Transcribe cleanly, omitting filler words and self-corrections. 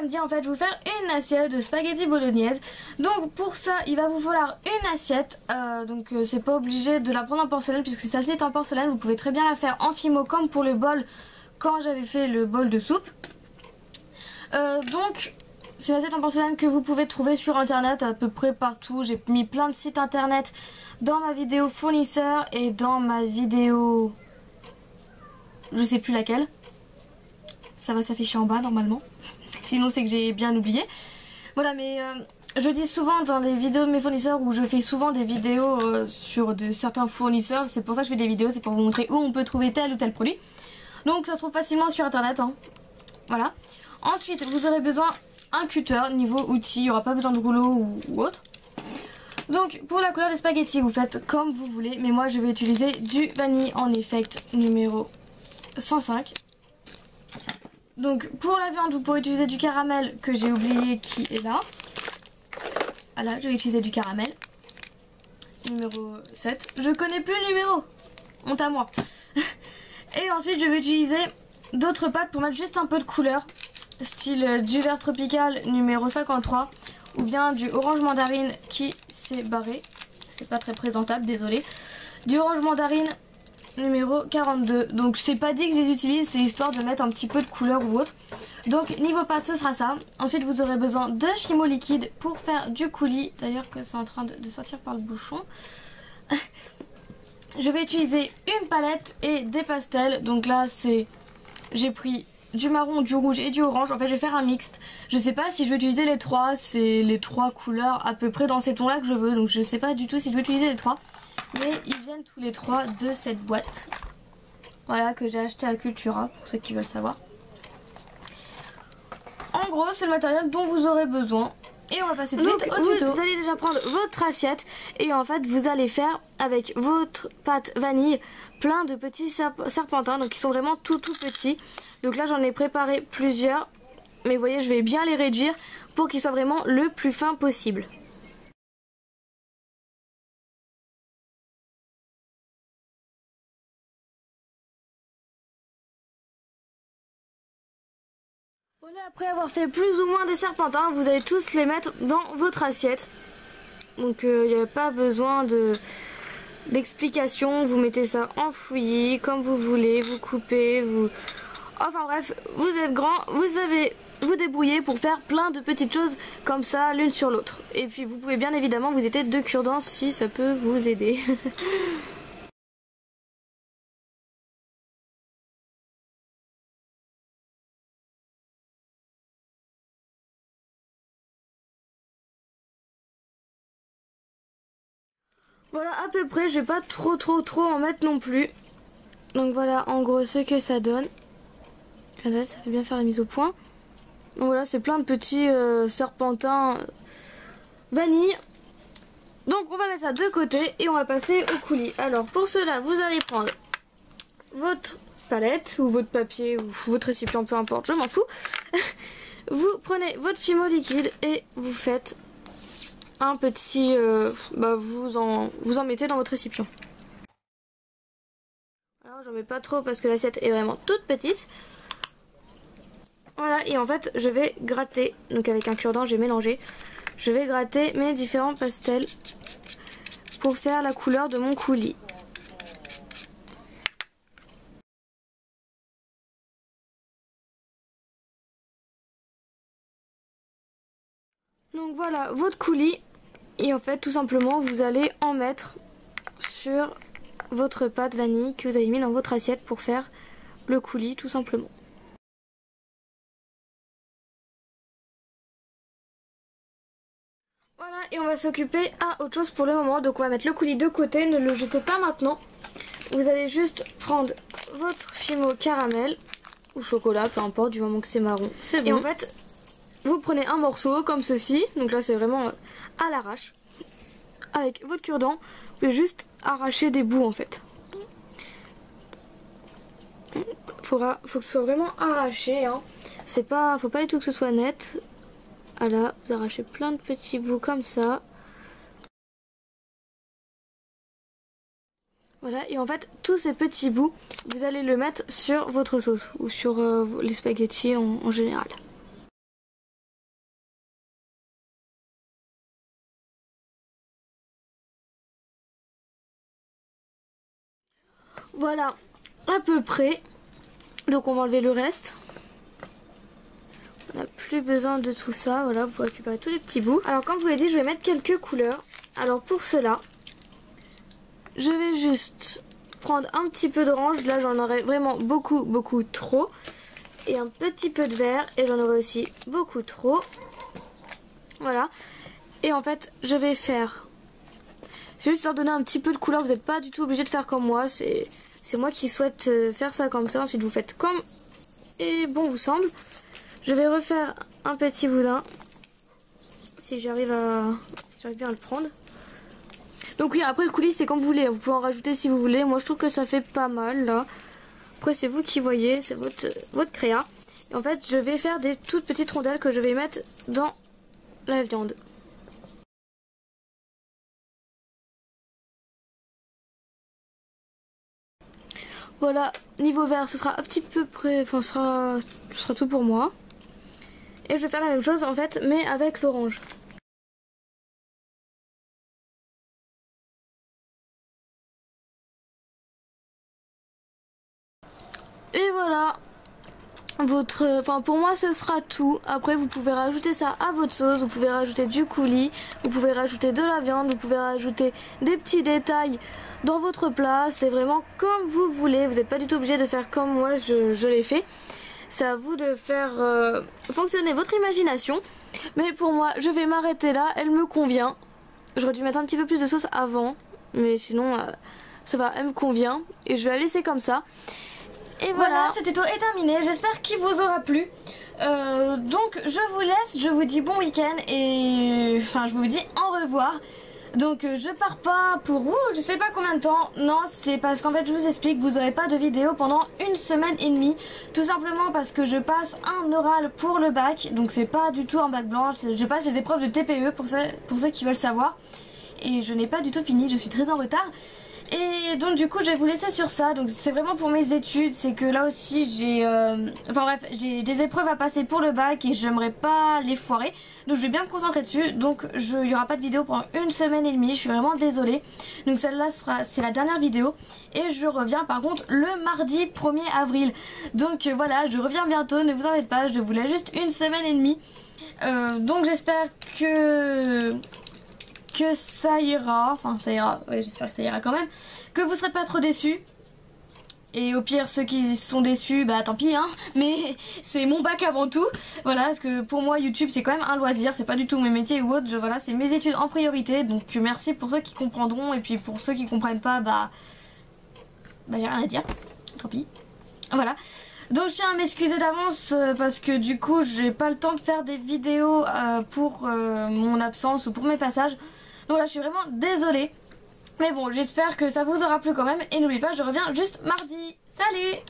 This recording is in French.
samedi, en fait, je vais vous faire une assiette de spaghetti bolognaise. Donc pour ça, il va vous falloir une assiette. C'est pas obligé de la prendre en porcelaine puisque celle-ci est en porcelaine. Vous pouvez très bien la faire en fimo comme pour le bol quand j'avais fait le bol de soupe. C'est une assiette en porcelaine que vous pouvez trouver sur internet à peu près partout. J'ai mis plein de sites internet dans ma vidéo fournisseur et dans ma vidéo... je sais plus laquelle. Ça va s'afficher en bas normalement. Sinon c'est que j'ai bien oublié. Voilà, mais je dis souvent dans les vidéos de mes fournisseurs où je fais souvent des vidéos sur certains fournisseurs. C'est pour ça que je fais des vidéos, c'est pour vous montrer où on peut trouver tel ou tel produit. Donc ça se trouve facilement sur internet, hein. Voilà. Ensuite vous aurez besoin un cutter niveau outil, il n'y aura pas besoin de rouleau ou autre. Donc pour la couleur des spaghettis vous faites comme vous voulez, mais moi je vais utiliser du vanille en effect numéro 105. Donc pour la viande vous pourrez utiliser du caramel que j'ai oublié qui est là. Voilà, je vais utiliser du caramel numéro 7. Je connais plus le numéro, honte à moi. Et ensuite je vais utiliser d'autres pâtes pour mettre juste un peu de couleur, style du vert tropical numéro 53 ou bien du orange mandarine qui s'est barré, c'est pas très présentable, désolé, du orange mandarine numéro 42. Donc c'est pas dit que je les utilise, c'est histoire de mettre un petit peu de couleur ou autre. Donc niveau pâte ce sera ça. Ensuite vous aurez besoin de fimo liquide pour faire du coulis, d'ailleurs que c'est en train de sortir par le bouchon. Je vais utiliser une palette et des pastels. Donc là j'ai pris du marron, du rouge et du orange. En fait je vais faire un mixte. Je sais pas si je vais utiliser les trois. C'est les trois couleurs à peu près dans ces tons là que je veux. Donc je sais pas du tout si je vais utiliser les trois. Mais ils viennent tous les trois de cette boîte. Voilà, que j'ai acheté à Cultura pour ceux qui veulent savoir. En gros c'est le matériel dont vous aurez besoin. Et on va passer tout de suite au tuto. Vous allez déjà prendre votre assiette et en fait vous allez faire avec votre pâte vanille plein de petits serpentins, donc ils sont vraiment tout petits. Donc là j'en ai préparé plusieurs, mais vous voyez je vais bien les réduire pour qu'ils soient vraiment le plus fin possible. Voilà, après avoir fait plus ou moins des serpentins, vous allez tous les mettre dans votre assiette. Donc il n'y a pas besoin d'explication, vous mettez ça en fouillis, comme vous voulez, vous coupez, enfin bref, vous êtes grand, vous savez vous débrouiller pour faire plein de petites choses comme ça l'une sur l'autre. Et puis vous pouvez bien évidemment vous aider de cure-dents si ça peut vous aider. Voilà à peu près, je vais pas trop en mettre non plus. Donc voilà en gros ce que ça donne. Là ça fait bien faire la mise au point. Donc voilà c'est plein de petits serpentins vanille. Donc on va mettre ça de côté et on va passer au coulis. Alors pour cela vous allez prendre votre palette ou votre papier ou votre récipient, peu importe, je m'en fous. Vous prenez votre fimo liquide et vous faites un petit... vous en mettez dans votre récipient. Alors j'en mets pas trop parce que l'assiette est vraiment toute petite. Voilà, et en fait je vais gratter, donc avec un cure-dent j'ai mélangé. Je vais gratter mes différents pastels pour faire la couleur de mon coulis. Donc voilà votre coulis. Et en fait tout simplement vous allez en mettre sur votre pâte vanille que vous avez mis dans votre assiette pour faire le coulis tout simplement. Voilà, et on va s'occuper à autre chose pour le moment. Donc on va mettre le coulis de côté, ne le jetez pas maintenant. Vous allez juste prendre votre fimo caramel ou chocolat, peu importe, du moment que c'est marron, c'est bon. Et en fait vous prenez un morceau comme ceci, donc là c'est vraiment à l'arrache. Avec votre cure-dent, vous pouvez juste arracher des bouts en fait. Faut que ce soit vraiment arraché, hein. Faut pas du tout que ce soit net. Voilà, vous arrachez plein de petits bouts comme ça. Voilà, et en fait tous ces petits bouts, vous allez le mettre sur votre sauce ou sur les spaghettis en général. Voilà, à peu près. Donc on va enlever le reste. On n'a plus besoin de tout ça. Voilà, vous récupérez tous les petits bouts. Alors comme je vous l'ai dit, je vais mettre quelques couleurs. Alors pour cela, je vais juste prendre un petit peu d'orange. Là j'en aurai vraiment beaucoup trop. Et un petit peu de vert. Et j'en aurai aussi beaucoup trop. Voilà. Et en fait, je vais faire... C'est juste leur donner un petit peu de couleur. Vous n'êtes pas du tout obligé de faire comme moi. C'est moi qui souhaite faire ça comme ça. Ensuite vous faites comme et bon vous semble. Je vais refaire un petit boudin. Si j'arrive bien à le prendre. Donc oui, après le coulis c'est comme vous voulez. Vous pouvez en rajouter si vous voulez. Moi je trouve que ça fait pas mal là. Après c'est vous qui voyez. C'est votre créa. Et en fait je vais faire des toutes petites rondelles que je vais mettre dans la viande. Voilà, niveau vert, ce sera un petit peu près, enfin ce sera tout pour moi. Et je vais faire la même chose en fait, mais avec l'orange. Et voilà, pour moi ce sera tout. Après vous pouvez rajouter ça à votre sauce, vous pouvez rajouter du coulis, vous pouvez rajouter de la viande, vous pouvez rajouter des petits détails dans votre plat. C'est vraiment comme vous voulez, vous n'êtes pas du tout obligé de faire comme moi je l'ai fait. C'est à vous de faire fonctionner votre imagination. Mais pour moi, je vais m'arrêter là, elle me convient. J'aurais dû mettre un petit peu plus de sauce avant, mais sinon ça va, elle me convient. Et je vais la laisser comme ça. Et voilà, ce tuto est terminé, j'espère qu'il vous aura plu. Donc je vous laisse, je vous dis bon week-end et enfin je vous dis au revoir. Donc je pars pas pour je sais pas combien de temps. Non, c'est parce qu'en fait je vous explique, vous aurez pas de vidéo pendant 1 semaine et demie. Tout simplement parce que je passe un oral pour le bac. Donc c'est pas du tout un bac blanc, je passe les épreuves de TPE pour ceux qui veulent savoir. Et je n'ai pas du tout fini, je suis très en retard. Et donc du coup je vais vous laisser sur ça. Donc c'est vraiment pour mes études. C'est que là aussi j'ai enfin bref, j'ai des épreuves à passer pour le bac et j'aimerais pas les foirer. Donc je vais bien me concentrer dessus. Donc il n'y aura pas de vidéo pendant 1 semaine et demie. Je suis vraiment désolée. Donc celle-là c'est la dernière vidéo. Et je reviens par contre le mardi 1er avril. Donc voilà, je reviens bientôt, ne vous en faites pas. Je vous laisse juste 1 semaine et demie. Donc j'espère que ça ira, enfin ça ira, ouais, j'espère que ça ira quand même, que vous serez pas trop déçus. Et au pire ceux qui sont déçus, bah tant pis hein, mais c'est mon bac avant tout. Voilà, parce que pour moi YouTube c'est quand même un loisir, c'est pas du tout mes métiers ou autre, voilà, c'est mes études en priorité. Donc merci pour ceux qui comprendront, et puis pour ceux qui comprennent pas, bah j'ai rien à dire, tant pis. Voilà. Donc je tiens à m'excuser d'avance parce que du coup j'ai pas le temps de faire des vidéos pour mon absence ou pour mes passages. Donc là je suis vraiment désolée. Mais bon, j'espère que ça vous aura plu quand même. Et n'oubliez pas, je reviens juste mardi. Salut!